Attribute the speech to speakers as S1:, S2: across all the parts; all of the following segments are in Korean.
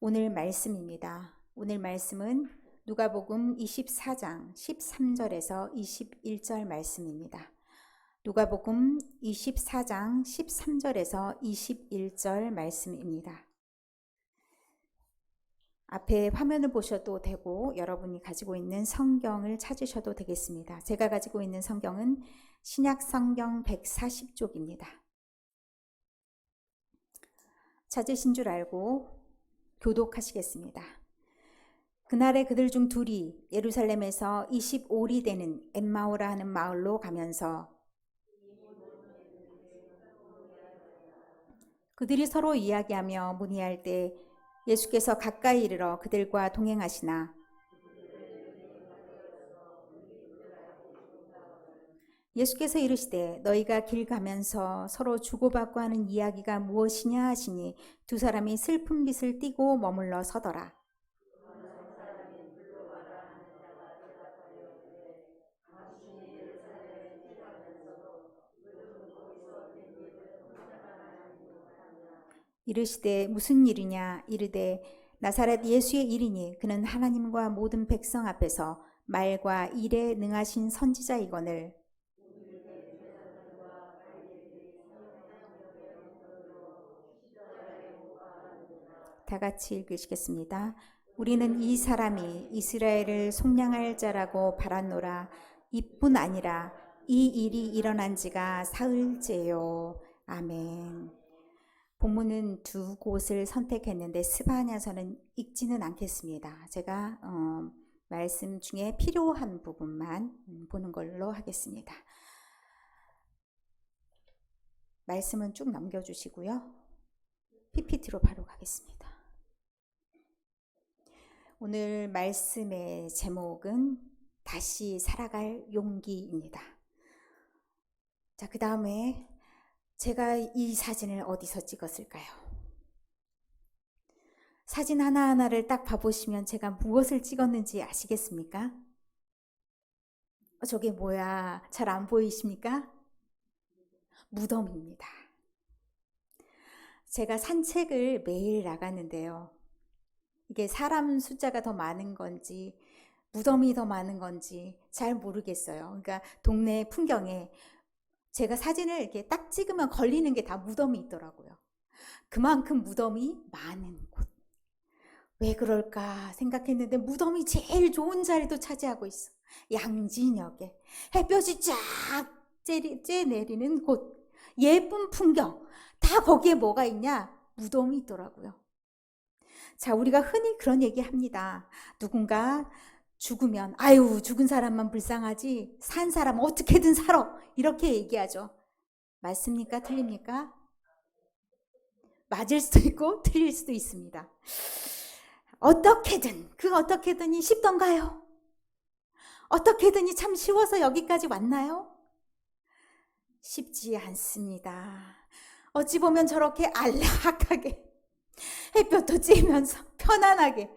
S1: 오늘 말씀입니다. 오늘 말씀은 누가복음 24장 13절에서 21절 말씀입니다. 누가복음 24장 13절에서 21절 말씀입니다. 앞에 화면을 보셔도 되고 여러분이 가지고 있는 성경을 찾으셔도 되겠습니다. 제가 가지고 있는 성경은 신약 성경 140쪽입니다. 찾으신 줄 알고 교독하시겠습니다. 그날에 그들 중 둘이 예루살렘에서 25리 되는 엠마오라 하는 마을로 가면서 그들이 서로 이야기하며 문의할 때 예수께서 가까이 이르러 그들과 동행하시나 예수께서 이르시되 너희가 길 가면서 서로 주고받고 하는 이야기가 무엇이냐 하시니 두 사람이 슬픈 빛을 띠고 머물러 서더라. 이르시되 무슨 일이냐 이르되 나사렛 예수의 일이니 그는 하나님과 모든 백성 앞에서 말과 일에 능하신 선지자이거늘. 다 같이 읽으시겠습니다. 우리는 이 사람이 이스라엘을 속량할 자라고 바랐노라. 이뿐 아니라 이 일이 일어난 지가 사흘째요. 아멘. 본문은 두 곳을 선택했는데 스바냐서는 읽지는 않겠습니다. 제가 말씀 중에 필요한 부분만 보는 걸로 하겠습니다. 말씀은 쭉 넘겨주시고요. PPT로 바로 가겠습니다. 오늘 말씀의 제목은 다시 살아갈 용기입니다. 자, 그 다음에 제가 이 사진을 어디서 찍었을까요? 사진 하나하나를 딱 봐보시면 제가 무엇을 찍었는지 아시겠습니까? 저게 뭐야? 잘 안 보이십니까? 무덤입니다. 제가 산책을 매일 나가는데요. 이게 사람 숫자가 더 많은 건지 무덤이 더 많은 건지 잘 모르겠어요. 그러니까 동네 풍경에 제가 사진을 이렇게 딱 찍으면 걸리는 게 다 무덤이 있더라고요. 그만큼 무덤이 많은 곳. 왜 그럴까 생각했는데 무덤이 제일 좋은 자리도 차지하고 있어. 양진역에 햇볕이 쫙 쬐 내리는 곳, 예쁜 풍경, 다 거기에 뭐가 있냐? 무덤이 있더라고요. 자, 우리가 흔히 그런 얘기 합니다. 누군가 죽으면 아유 죽은 사람만 불쌍하지 산 사람 어떻게든 살아 이렇게 얘기하죠. 맞습니까? 틀립니까? 맞을 수도 있고 틀릴 수도 있습니다. 어떻게든 그 어떻게든이 쉽던가요? 어떻게든이 참 쉬워서 여기까지 왔나요? 쉽지 않습니다. 어찌 보면 저렇게 안락하게 햇볕도 쬐면서 편안하게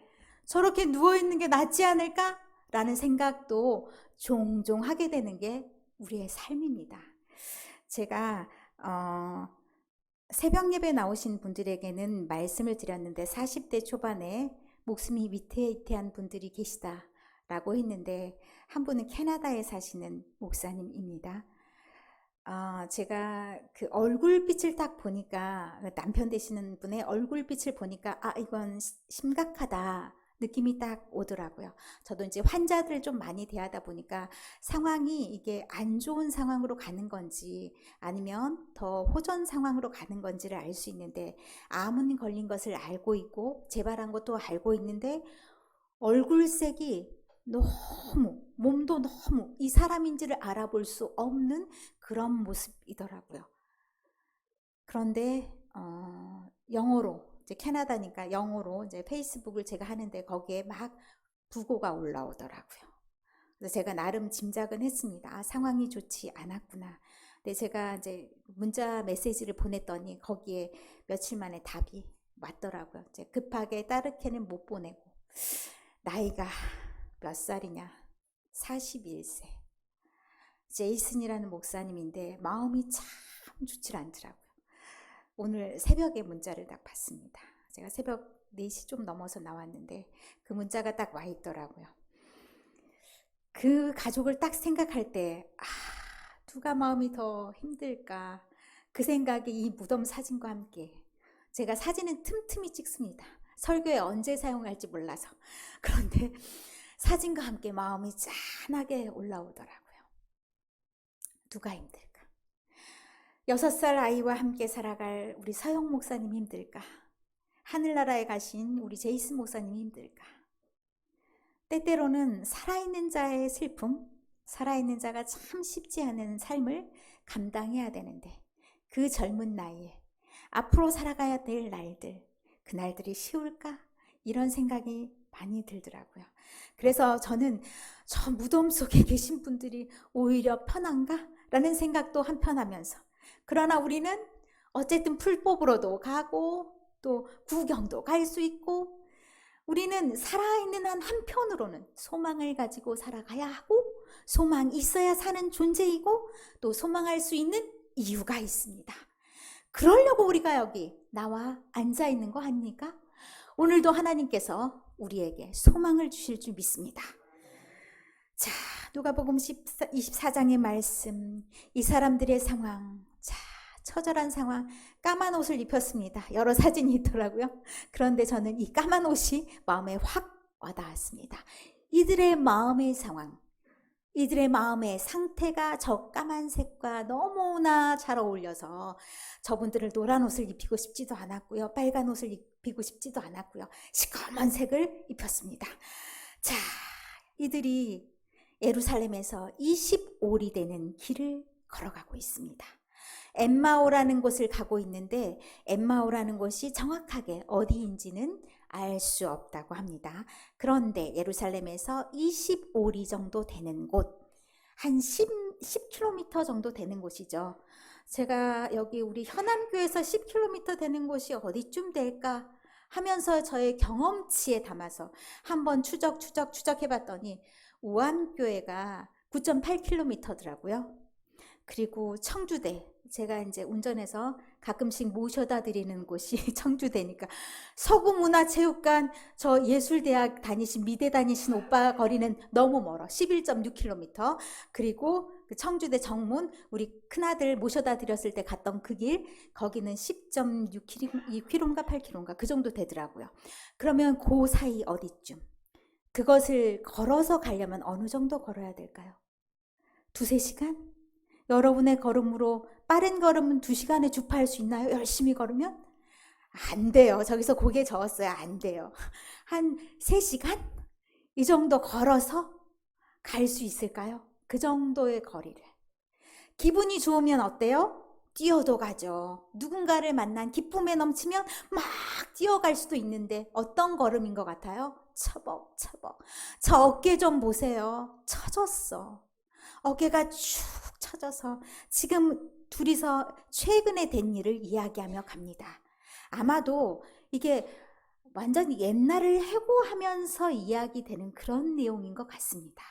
S1: 저렇게 누워있는 게 낫지 않을까? 라는 생각도 종종 하게 되는 게 우리의 삶입니다. 제가 새벽 예배 나오신 분들에게는 말씀을 드렸는데 40대 초반에 목숨이 위태위태한 분들이 계시다라고 했는데 한 분은 캐나다에 사시는 목사님입니다. 제가 그 얼굴빛을 딱 보니까 남편 되시는 분의 얼굴빛을 보니까 이건 심각하다 느낌이 딱 오더라고요. 저도 이제 환자들 좀 많이 대하다 보니까 상황이 이게 안 좋은 상황으로 가는 건지 아니면 더 호전 상황으로 가는 건지를 알 수 있는데 암은 걸린 것을 알고 있고 재발한 것도 알고 있는데 얼굴색이 너무 몸도 너무 이 사람인지를 알아볼 수 없는 그런 모습이더라고요. 그런데 영어로 이제 캐나다니까 영어로 이제 페이스북을 제가 하는데 거기에 막 부고가 올라오더라고요. 그래서 제가 나름 짐작은 했습니다. 상황이 좋지 않았구나. 근데 제가 이제 문자 메시지를 보냈더니 거기에 며칠 만에 답이 왔더라고요. 이제 급하게 따르게는 못 보내고 나이가 몇 살이냐? 41세. 제이슨이라는 목사님인데 마음이 참 좋지 않더라고요. 오늘 새벽에 문자를 딱 받습니다. 제가 새벽 4시 좀 넘어서 나왔는데 그 문자가 딱 와 있더라고요. 그 가족을 딱 생각할 때 누가 마음이 더 힘들까 그 생각이 이 무덤 사진과 함께 제가 사진은 틈틈이 찍습니다. 설교에 언제 사용할지 몰라서. 그런데 사진과 함께 마음이 짠하게 올라오더라고요. 누가 힘들까? 6살 아이와 함께 살아갈 우리 서영 목사님 힘들까? 하늘나라에 가신 우리 제이슨 목사님 힘들까? 때때로는 살아있는 자의 슬픔, 살아있는 자가 참 쉽지 않은 삶을 감당해야 되는데 그 젊은 나이에 앞으로 살아가야 될 날들, 그 날들이 쉬울까? 이런 생각이 많이 들더라고요. 그래서 저는 저 무덤 속에 계신 분들이 오히려 편한가? 라는 생각도 한편 하면서 그러나 우리는 어쨌든 풀 뽑으러도 가고 또 구경도 갈 수 있고 우리는 살아있는 한 한편으로는 소망을 가지고 살아가야 하고 소망이 있어야 사는 존재이고 또 소망할 수 있는 이유가 있습니다. 그러려고 우리가 여기 나와 앉아 있는 거 아닙니까? 오늘도 하나님께서 우리에게 소망을 주실 줄 믿습니다. 자, 누가복음 24장의 말씀, 이 사람들의 상황, 자, 처절한 상황, 까만 옷을 입혔습니다. 여러 사진이 있더라고요. 그런데 저는 이 까만 옷이 마음에 확 와닿았습니다. 이들의 마음의 상황, 이들의 마음의 상태가 저 까만색과 너무나 잘 어울려서 저분들을 노란 옷을 입히고 싶지도 않았고요. 빨간 옷을 입히고 싶지도 않았고요. 시커먼 색을 입혔습니다. 자, 이들이 예루살렘에서 25리 되는 길을 걸어가고 있습니다. 엠마오라는 곳을 가고 있는데 엠마오라는 곳이 정확하게 어디인지는 알 수 없다고 합니다. 그런데 예루살렘에서 25리 정도 되는 곳, 한 10km 정도 되는 곳이죠. 제가 여기 우리 현암교에서 10km 되는 곳이 어디쯤 될까 하면서 저의 경험치에 담아서 한번 추적해봤더니 우암교회가 9.8km더라고요. 그리고 청주대, 제가 이제 운전해서 가끔씩 모셔다 드리는 곳이 청주대니까 서구문화체육관 저 예술대학 다니신 미대 다니신 오빠 거리는 너무 멀어. 11.6km. 그리고 그 청주대 정문 우리 큰아들 모셔다 드렸을 때 갔던 그 길 거기는 10.6km인가 8km인가 그 정도 되더라고요. 그러면 그 사이 어디쯤? 그것을 걸어서 가려면 어느 정도 걸어야 될까요? 2-3시간? 여러분의 걸음으로 빠른 걸음은 2시간에 주파할 수 있나요? 열심히 걸으면? 안 돼요. 저기서 고개 저었어요. 안 돼요. 한 3시간? 이 정도 걸어서 갈 수 있을까요? 그 정도의 거리를. 기분이 좋으면 어때요? 뛰어도 가죠. 누군가를 만난 기쁨에 넘치면 막 뛰어갈 수도 있는데 어떤 걸음인 것 같아요? 처벅처벅. 저 어깨 좀 보세요. 처졌어. 어깨가 쭉 처져서 지금 둘이서 최근에 된 일을 이야기하며 갑니다. 아마도 이게 완전히 옛날을 회고하면서 이야기되는 그런 내용인 것 같습니다.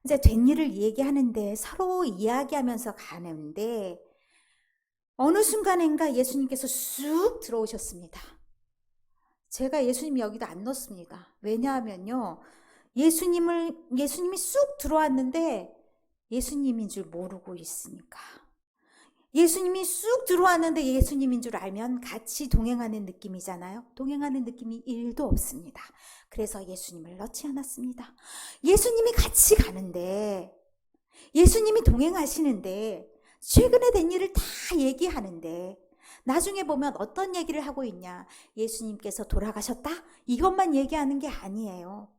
S1: 이제 된 일을 얘기하는데 서로 이야기하면서 가는데 어느 순간인가 예수님께서 쑥 들어오셨습니다. 제가 예수님 여기다 안 넣습니다. 왜냐하면요. 예수님이 쑥 들어왔는데 예수님인 줄 모르고 있으니까. 예수님이 쑥 들어왔는데 예수님인 줄 알면 같이 동행하는 느낌이잖아요. 동행하는 느낌이 1도 없습니다. 그래서 예수님을 넣지 않았습니다. 예수님이 같이 가는데, 예수님이 동행하시는데, 최근에 된 일을 다 얘기하는데, 나중에 보면 어떤 얘기를 하고 있냐. 예수님께서 돌아가셨다? 이것만 얘기하는 게 아니에요.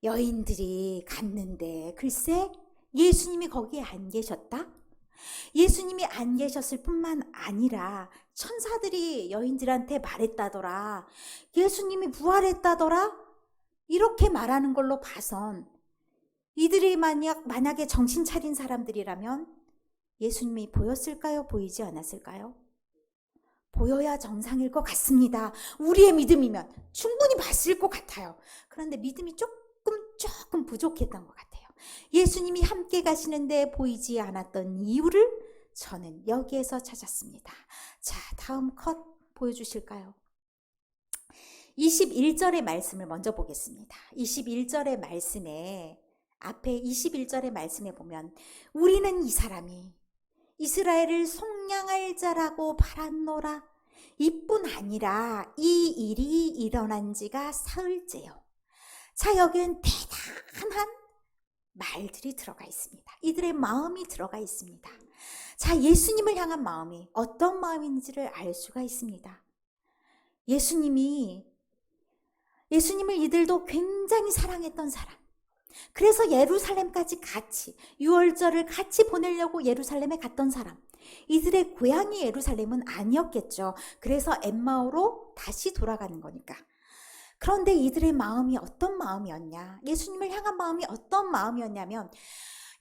S1: 여인들이 갔는데 글쎄 예수님이 거기에 안 계셨다? 예수님이 안 계셨을 뿐만 아니라 천사들이 여인들한테 말했다더라. 예수님이 부활했다더라? 이렇게 말하는 걸로 봐선 이들이 만약에 정신 차린 사람들이라면 예수님이 보였을까요? 보이지 않았을까요? 보여야 정상일 것 같습니다. 우리의 믿음이면 충분히 봤을 것 같아요. 그런데 믿음이 조금 부족했던 것 같아요. 예수님이 함께 가시는데 보이지 않았던 이유를 저는 여기에서 찾았습니다. 자, 다음 컷 보여주실까요? 21절의 말씀을 먼저 보겠습니다. 21절의 말씀에 앞에 21절의 말씀에 보면 우리는 이 사람이 이스라엘을 속량할 자라고 바랐노라. 이뿐 아니라 이 일이 일어난 지가 사흘째요. 자, 여기엔 대단한 말들이 들어가 있습니다. 이들의 마음이 들어가 있습니다. 자, 예수님을 향한 마음이 어떤 마음인지를 알 수가 있습니다. 예수님을 이들도 굉장히 사랑했던 사람. 그래서 예루살렘까지 같이 유월절을 같이 보내려고 예루살렘에 갔던 사람. 이들의 고향이 예루살렘은 아니었겠죠. 그래서 엠마오로 다시 돌아가는 거니까. 그런데 이들의 마음이 어떤 마음이었냐? 예수님을 향한 마음이 어떤 마음이었냐면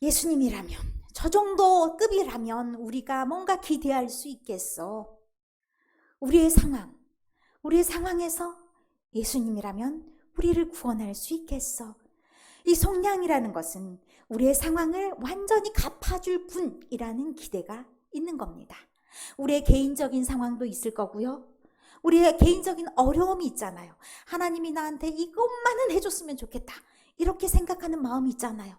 S1: 예수님이라면, 저 정도 급이라면 우리가 뭔가 기대할 수 있겠어. 우리의 상황에서 예수님이라면 우리를 구원할 수 있겠어. 이 속량이라는 것은 우리의 상황을 완전히 갚아줄 분이라는 기대가 있는 겁니다. 우리의 개인적인 상황도 있을 거고요. 우리의 개인적인 어려움이 있잖아요. 하나님이 나한테 이것만은 해줬으면 좋겠다. 이렇게 생각하는 마음이 있잖아요.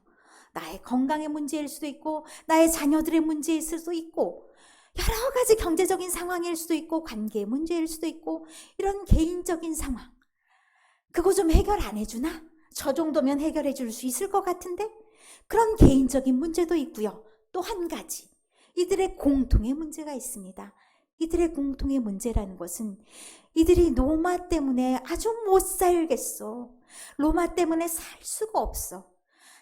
S1: 나의 건강의 문제일 수도 있고, 나의 자녀들의 문제일 수도 있고, 여러 가지 경제적인 상황일 수도 있고, 관계의 문제일 수도 있고, 이런 개인적인 상황. 그거 좀 해결 안 해주나? 저 정도면 해결해 줄 수 있을 것 같은데? 그런 개인적인 문제도 있고요. 또 한 가지, 이들의 공통의 문제가 있습니다. 이들의 공통의 문제라는 것은 이들이 로마 때문에 아주 못 살겠어. 로마 때문에 살 수가 없어.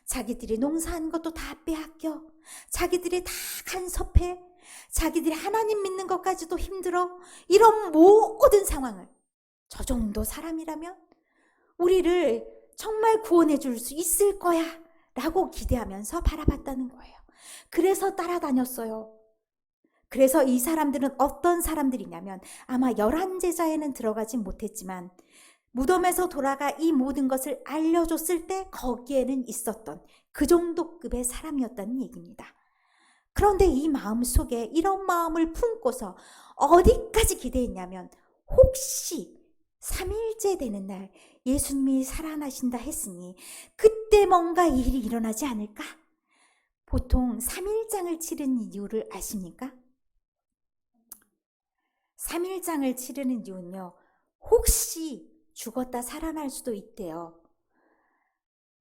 S1: 자기들이 농사한 것도 다 빼앗겨. 자기들이 다 간섭해. 자기들이 하나님 믿는 것까지도 힘들어. 이런 모든 상황을, 저 정도 사람이라면 우리를 정말 구원해 줄 수 있을 거야 라고 기대하면서 바라봤다는 거예요. 그래서 따라다녔어요. 그래서 이 사람들은 어떤 사람들이냐면 아마 11제자에는 들어가지 못했지만 무덤에서 돌아가 이 모든 것을 알려줬을 때 거기에는 있었던 그 정도 급의 사람이었다는 얘기입니다. 그런데 이 마음 속에 이런 마음을 품고서 어디까지 기대했냐면 혹시 3일째 되는 날 예수님이 살아나신다 했으니 그때 뭔가 일이 일어나지 않을까? 보통 3일장을 치르는 이유를 아십니까? 3일장을 치르는 이유는요, 혹시 죽었다 살아날 수도 있대요.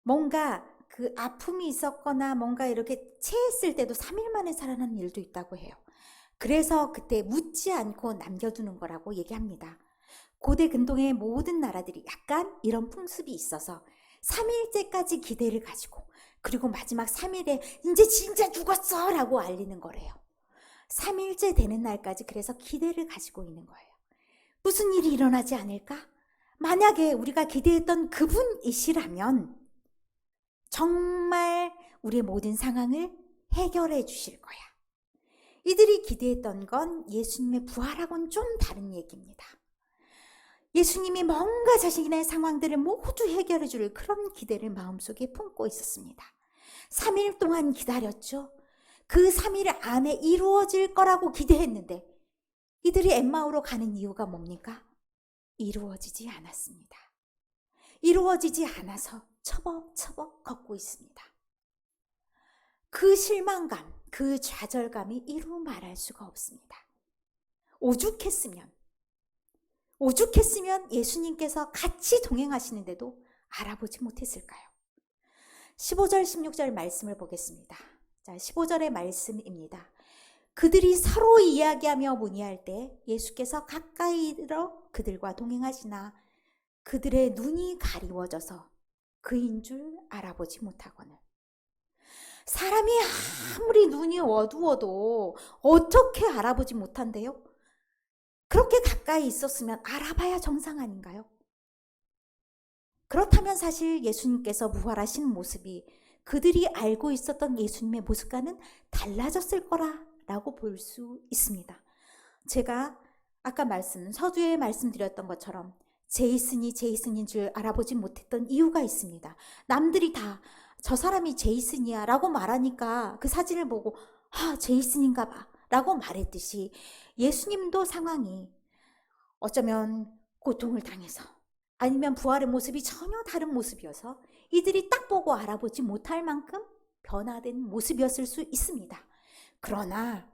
S1: 뭔가 그 아픔이 있었거나 뭔가 이렇게 체했을 때도 3일 만에 살아나는 일도 있다고 해요. 그래서 그때 묻지 않고 남겨두는 거라고 얘기합니다. 고대 근동의 모든 나라들이 약간 이런 풍습이 있어서 3일째까지 기대를 가지고 그리고 마지막 3일에 이제 진짜 죽었어 라고 알리는 거래요. 3일째 되는 날까지 그래서 기대를 가지고 있는 거예요. 무슨 일이 일어나지 않을까? 만약에 우리가 기대했던 그분이시라면 정말 우리의 모든 상황을 해결해 주실 거야. 이들이 기대했던 건 예수님의 부활하고는 좀 다른 얘기입니다. 예수님이 뭔가 자신의 상황들을 모두 해결해 줄 그런 기대를 마음속에 품고 있었습니다. 3일 동안 기다렸죠. 그 3일 안에 이루어질 거라고 기대했는데 이들이 엠마오로 가는 이유가 뭡니까? 이루어지지 않았습니다. 이루어지지 않아서 처벅처벅 걷고 있습니다. 그 실망감, 그 좌절감이 이루 말할 수가 없습니다. 오죽했으면 예수님께서 같이 동행하시는데도 알아보지 못했을까요? 15절, 16절 말씀을 보겠습니다. 자, 15절의 말씀입니다. 그들이 서로 이야기하며 문의할 때 예수께서 가까이 이르러 그들과 동행하시나 그들의 눈이 가리워져서 그인 줄 알아보지 못하거늘. 사람이 아무리 눈이 어두워도 어떻게 알아보지 못한대요? 그렇게 가까이 있었으면 알아봐야 정상 아닌가요? 그렇다면 사실 예수님께서 부활하신 모습이 그들이 알고 있었던 예수님의 모습과는 달라졌을 거라고 볼 수 있습니다. 제가 아까 서두에 말씀드렸던 것처럼 제이슨인 줄 알아보지 못했던 이유가 있습니다. 남들이 다 저 사람이 제이슨이야 라고 말하니까 그 사진을 보고 제이슨인가 봐 라고 말했듯이 예수님도 상황이 어쩌면 고통을 당해서 아니면 부활의 모습이 전혀 다른 모습이어서 이들이 딱 보고 알아보지 못할 만큼 변화된 모습이었을 수 있습니다. 그러나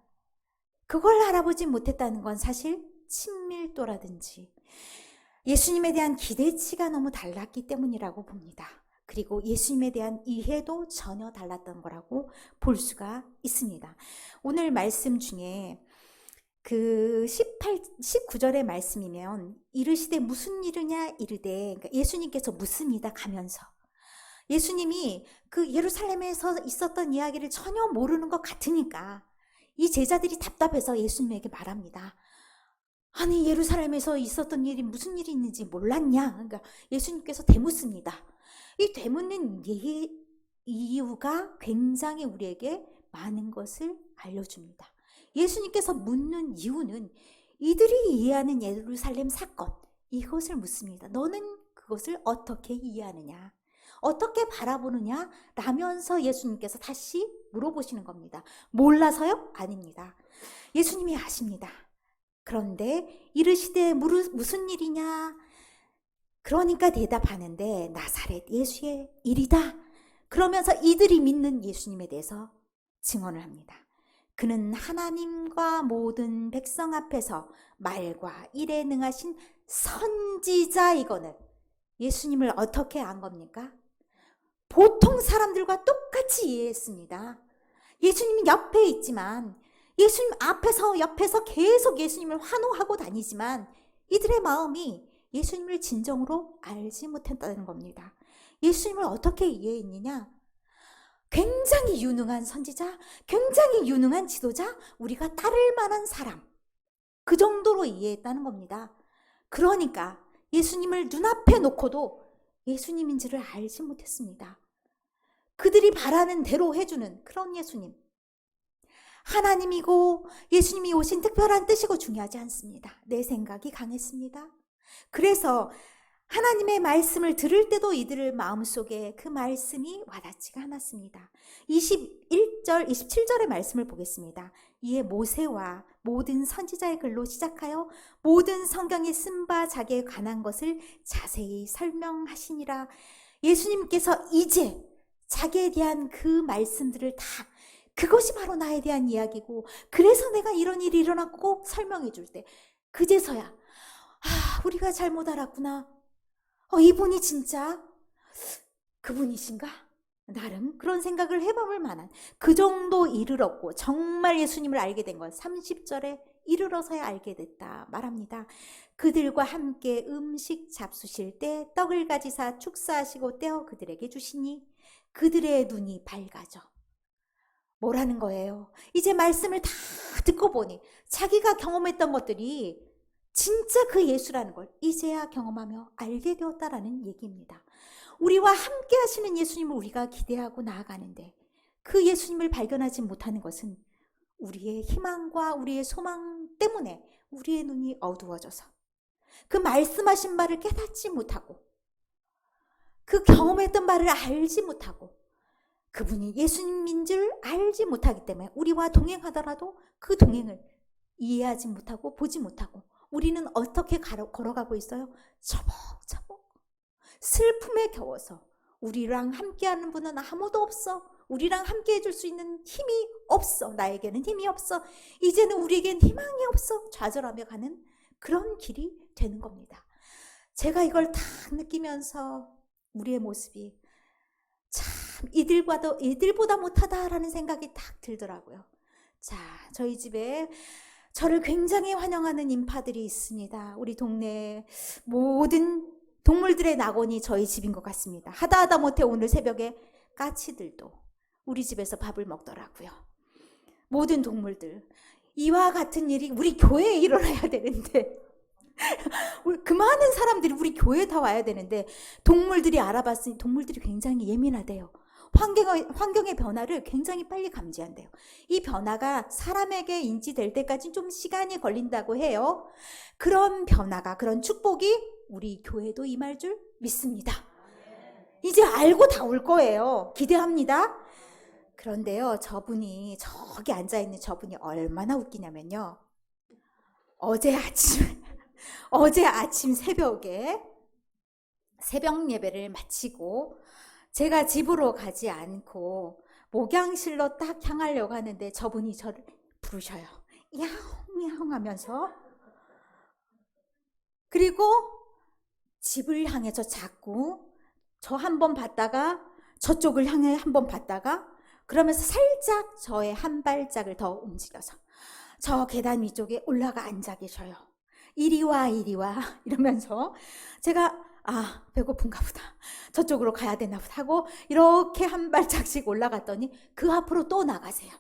S1: 그걸 알아보지 못했다는 건 사실 친밀도라든지 예수님에 대한 기대치가 너무 달랐기 때문이라고 봅니다. 그리고 예수님에 대한 이해도 전혀 달랐던 거라고 볼 수가 있습니다. 오늘 말씀 중에 그 19절의 말씀이면 이르시되 무슨 일이냐 이르되, 그러니까 예수님께서 묻습니다. 가면서 예수님이 그 예루살렘에서 있었던 이야기를 전혀 모르는 것 같으니까 이 제자들이 답답해서 예수님에게 말합니다. 아니 예루살렘에서 있었던 일이 무슨 일이 있는지 몰랐냐? 그러니까 예수님께서 되묻습니다. 이 되묻는 이유가 굉장히 우리에게 많은 것을 알려줍니다. 예수님께서 묻는 이유는 이들이 이해하는 예루살렘 사건, 이것을 묻습니다. 너는 그것을 어떻게 이해하느냐? 어떻게 바라보느냐? 라면서 예수님께서 다시 물어보시는 겁니다. 몰라서요? 아닙니다. 예수님이 아십니다. 그런데 이르시되 무슨 일이냐? 그러니까 대답하는데 나사렛 예수의 일이다. 그러면서 이들이 믿는 예수님에 대해서 증언을 합니다. 그는 하나님과 모든 백성 앞에서 말과 일에 능하신 선지자이거늘. 예수님을 어떻게 안 겁니까? 보통 사람들과 똑같이 이해했습니다. 예수님이 옆에 있지만 예수님 앞에서 옆에서 계속 예수님을 환호하고 다니지만 이들의 마음이 예수님을 진정으로 알지 못했다는 겁니다. 예수님을 어떻게 이해했느냐? 굉장히 유능한 선지자, 굉장히 유능한 지도자, 우리가 따를 만한 사람, 그 정도로 이해했다는 겁니다. 그러니까 예수님을 눈앞에 놓고도 예수님인지를 알지 못했습니다. 그들이 바라는 대로 해주는 그런 예수님, 하나님이고 예수님이 오신 특별한 뜻이고 중요하지 않습니다. 내 생각이 강했습니다. 그래서 하나님의 말씀을 들을 때도 이들의 마음속에 그 말씀이 와닿지가 않았습니다. 21절, 27절의 말씀을 보겠습니다. 이에 모세와 모든 선지자의 글로 시작하여 모든 성경에 쓴 바 자기에 관한 것을 자세히 설명하시니라. 예수님께서 이제 자기에 대한 그 말씀들을 다, 그것이 바로 나에 대한 이야기고 그래서 내가 이런 일이 일어났고 설명해 줄 때 그제서야 우리가 잘못 알았구나. 이분이 진짜 그분이신가? 나름 그런 생각을 해볼 만한 그 정도 이르렀고 정말 예수님을 알게 된 건 30절에 이르러서야 알게 됐다 말합니다. 그들과 함께 음식 잡수실 때 떡을 가지사 축사하시고 떼어 그들에게 주시니 그들의 눈이 밝아져. 뭐라는 거예요? 이제 말씀을 다 듣고 보니 자기가 경험했던 것들이 진짜 그 예수라는 걸 이제야 경험하며 알게 되었다라는 얘기입니다. 우리와 함께 하시는 예수님을 우리가 기대하고 나아가는데 그 예수님을 발견하지 못하는 것은 우리의 희망과 우리의 소망 때문에 우리의 눈이 어두워져서 그 말씀하신 바를 깨닫지 못하고 그 경험했던 바를 알지 못하고 그분이 예수님인 줄 알지 못하기 때문에 우리와 동행하더라도 그 동행을 이해하지 못하고 보지 못하고 우리는 어떻게 걸어가고 있어요? 처벅처벅 슬픔에 겨워서 우리랑 함께하는 분은 아무도 없어. 우리랑 함께 해줄 수 있는 힘이 없어. 나에게는 힘이 없어. 이제는 우리에겐 희망이 없어. 좌절하며 가는 그런 길이 되는 겁니다. 제가 이걸 다 느끼면서 우리의 모습이 참 이들보다 못하다라는 생각이 딱 들더라고요. 자, 저희 집에 저를 굉장히 환영하는 인파들이 있습니다. 우리 동네 모든 동물들의 낙원이 저희 집인 것 같습니다. 하다 못해 오늘 새벽에 까치들도 우리 집에서 밥을 먹더라고요. 모든 동물들. 이와 같은 일이 우리 교회에 일어나야 되는데 그 많은 사람들이 우리 교회에 다 와야 되는데 동물들이 알아봤으니 동물들이 굉장히 예민하대요. 환경의 변화를 굉장히 빨리 감지한대요. 이 변화가 사람에게 인지될 때까지 좀 시간이 걸린다고 해요. 그런 변화가, 그런 축복이 우리 교회도 임할 줄 믿습니다. 이제 알고 다 올 거예요. 기대합니다. 그런데요, 저기 앉아있는 저분이 얼마나 웃기냐면요. 어제 아침 새벽에 새벽 예배를 마치고 제가 집으로 가지 않고 목양실로 딱 향하려고 하는데 저분이 저를 부르셔요. 야옹야옹 하면서. 그리고 집을 향해서 자꾸 저 한 번 봤다가 저쪽을 향해 한 번 봤다가 그러면서 살짝 저의 한 발짝을 더 움직여서 저 계단 위쪽에 올라가 앉아 계셔요. 이리 와 이리 와 이러면서 제가 배고픈가 보다, 저쪽으로 가야 되나 보다 하고 이렇게 한 발짝씩 올라갔더니 그 앞으로 또 나가세요.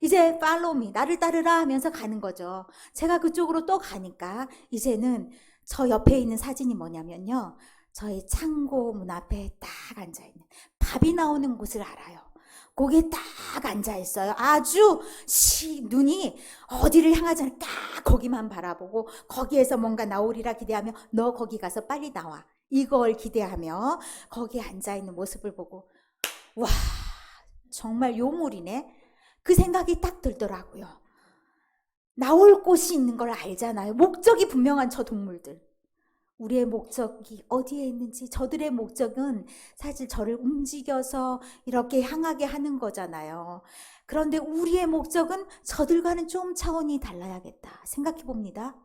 S1: 이제 팔로우미, 나를 따르라 하면서 가는 거죠. 제가 그쪽으로 또 가니까 이제는 저 옆에 있는 사진이 뭐냐면요, 저희 창고 문 앞에 딱 앉아있는, 밥이 나오는 곳을 알아요. 거기에 딱 앉아있어요. 아주 눈이 어디를 향하지 않아 딱 거기만 바라보고 거기에서 뭔가 나오리라 기대하며 너 거기 가서 빨리 나와, 이걸 기대하며 거기에 앉아있는 모습을 보고 와, 정말 요물이네, 그 생각이 딱 들더라고요. 나올 곳이 있는 걸 알잖아요. 목적이 분명한 저 동물들. 우리의 목적이 어디에 있는지, 저들의 목적은 사실 저를 움직여서 이렇게 향하게 하는 거잖아요. 그런데 우리의 목적은 저들과는 좀 차원이 달라야겠다 생각해 봅니다.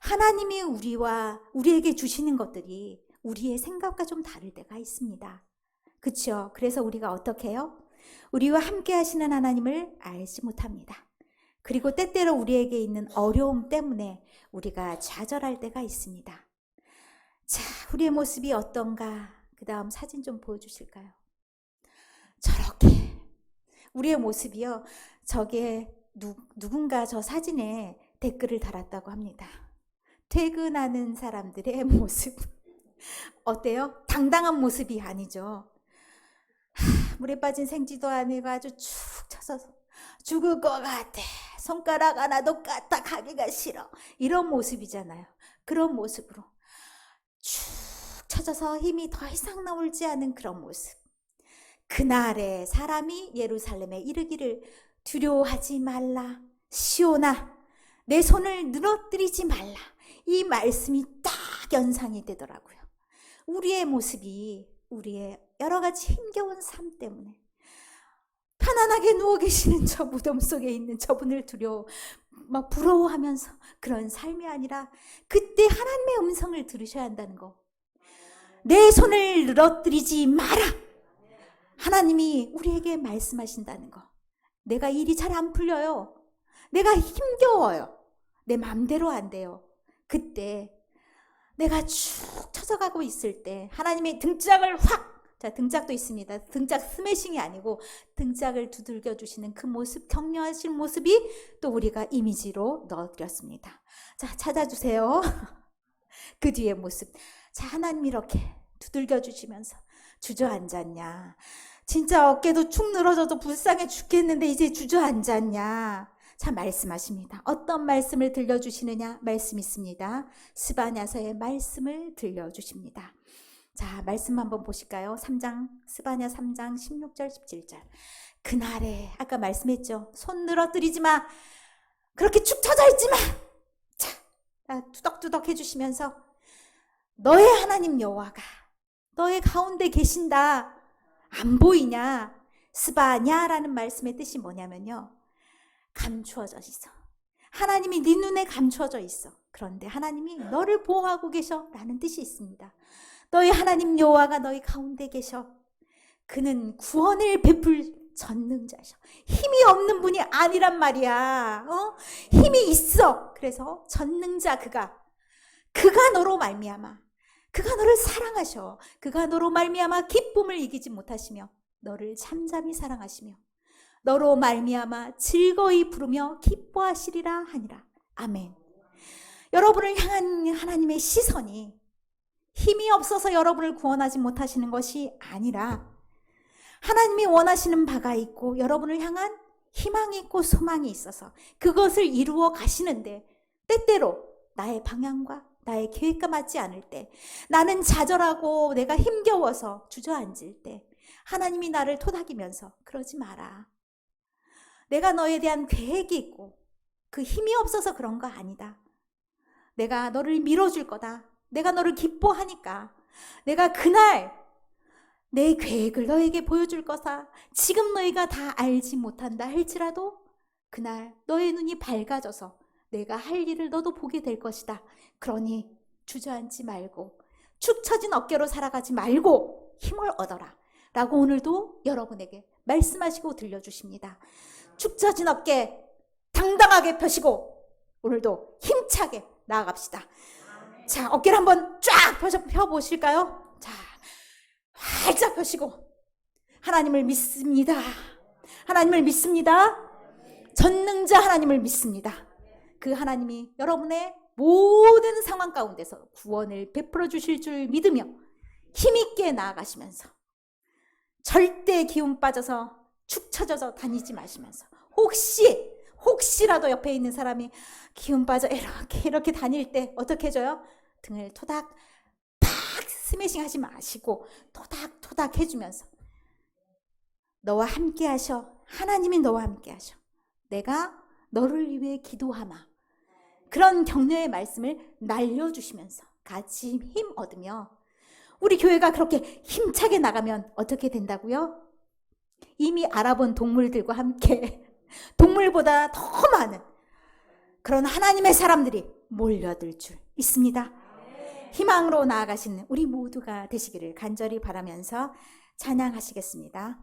S1: 하나님이 우리에게 주시는 것들이 우리의 생각과 좀 다를 때가 있습니다. 그렇죠? 그래서 우리가 어떻게 해요? 우리와 함께 하시는 하나님을 알지 못합니다. 그리고 때때로 우리에게 있는 어려움 때문에 우리가 좌절할 때가 있습니다. 자, 우리의 모습이 어떤가? 그 다음 사진 좀 보여주실까요? 저렇게 우리의 모습이요, 저게 누군가 저 사진에 댓글을 달았다고 합니다. 퇴근하는 사람들의 모습 어때요? 당당한 모습이 아니죠. 물에 빠진 생쥐도 아니고 아주 축 쳐서 죽을 것 같아, 손가락 하나도 까딱하기가 싫어, 이런 모습이잖아요. 그런 모습으로 축 쳐져서 힘이 더 이상 나오지 않은 그런 모습. 그날에 사람이 예루살렘에 이르기를 두려워하지 말라, 시온아 내 손을 늘어뜨리지 말라, 이 말씀이 딱 연상이 되더라고요. 우리의 모습이 우리의 여러 가지 힘겨운 삶 때문에 편안하게 누워 계시는 저 무덤 속에 있는 저분을 막 부러워하면서 그런 삶이 아니라 그때 하나님의 음성을 들으셔야 한다는 거. 내 손을 늘어뜨리지 마라, 하나님이 우리에게 말씀하신다는 거. 내가 일이 잘 안 풀려요, 내가 힘겨워요, 내 마음대로 안 돼요. 그때 내가 쭉 쳐져가고 있을 때 하나님의 등짝을 자, 등짝도 있습니다. 등짝 스매싱이 아니고 등짝을 두들겨 주시는 그 모습, 격려하실 모습이 또 우리가 이미지로 넣어드렸습니다. 자, 찾아주세요. 그 뒤의 모습. 자, 하나님 이렇게 두들겨 주시면서 주저앉았냐, 진짜 어깨도 축 늘어져도 불쌍해 죽겠는데 이제 주저앉았냐. 자, 말씀하십니다. 어떤 말씀을 들려주시느냐? 말씀 있습니다. 스바냐서의 말씀을 들려주십니다. 자, 말씀 한번 보실까요? 3장, 스바냐 3장 16절 17절. 그날에 아까 말씀했죠. 손 늘어뜨리지 마, 그렇게 축 처져 있지 마. 자, 투덕투덕 해주시면서 너의 하나님 여호와가 너의 가운데 계신다, 안 보이냐? 스바냐라는 말씀의 뜻이 뭐냐면요, 감추어져 있어. 하나님이 네 눈에 감추어져 있어. 그런데 하나님이 너를 보호하고 계셔 라는 뜻이 있습니다. 너희 하나님 여호와가 너희 가운데 계셔. 그는 구원을 베풀 전능자셔. 힘이 없는 분이 아니란 말이야. 힘이 있어. 그래서 전능자 그가 너로 말미암아, 그가 너를 사랑하셔. 그가 너로 말미암아 기쁨을 이기지 못하시며 너를 잠잠히 사랑하시며 너로 말미암아 즐거이 부르며 기뻐하시리라 하니라. 아멘. 여러분을 향한 하나님의 시선이 힘이 없어서 여러분을 구원하지 못하시는 것이 아니라 하나님이 원하시는 바가 있고 여러분을 향한 희망이 있고 소망이 있어서 그것을 이루어 가시는데 때때로 나의 방향과 나의 계획과 맞지 않을 때, 나는 좌절하고 내가 힘겨워서 주저앉을 때 하나님이 나를 토닥이면서 그러지 마라, 내가 너에 대한 계획이 있고 그 힘이 없어서 그런 거 아니다, 내가 너를 밀어줄 거다, 내가 너를 기뻐하니까 내가 그날 내 계획을 너에게 보여줄 거사. 지금 너희가 다 알지 못한다 할지라도 그날 너의 눈이 밝아져서 내가 할 일을 너도 보게 될 것이다. 그러니 주저앉지 말고 축 처진 어깨로 살아가지 말고 힘을 얻어라 라고 오늘도 여러분에게 말씀하시고 들려주십니다. 축 처진 어깨 당당하게 펴시고 오늘도 힘차게 나아갑시다. 자, 어깨를 한번 쫙 펴보실까요? 자, 활짝 펴시고 하나님을 믿습니다. 하나님을 믿습니다. 전능자 하나님을 믿습니다. 그 하나님이 여러분의 모든 상황 가운데서 구원을 베풀어 주실 줄 믿으며 힘있게 나아가시면서 절대 기운 빠져서 축 처져서 다니지 마시면서 혹시라도 옆에 있는 사람이 기운 빠져 이렇게 다닐 때 어떻게 해줘요? 등을 토닥 팍 스매싱 하지 마시고 토닥토닥 해주면서 너와 함께 하셔. 하나님이 너와 함께 하셔. 내가 너를 위해 기도하마. 그런 격려의 말씀을 날려주시면서 같이 힘 얻으며 우리 교회가 그렇게 힘차게 나가면 어떻게 된다고요? 이미 알아본 동물들과 함께 동물보다 더 많은 그런 하나님의 사람들이 몰려들 줄 있습니다. 희망으로 나아가시는 우리 모두가 되시기를 간절히 바라면서 찬양하시겠습니다.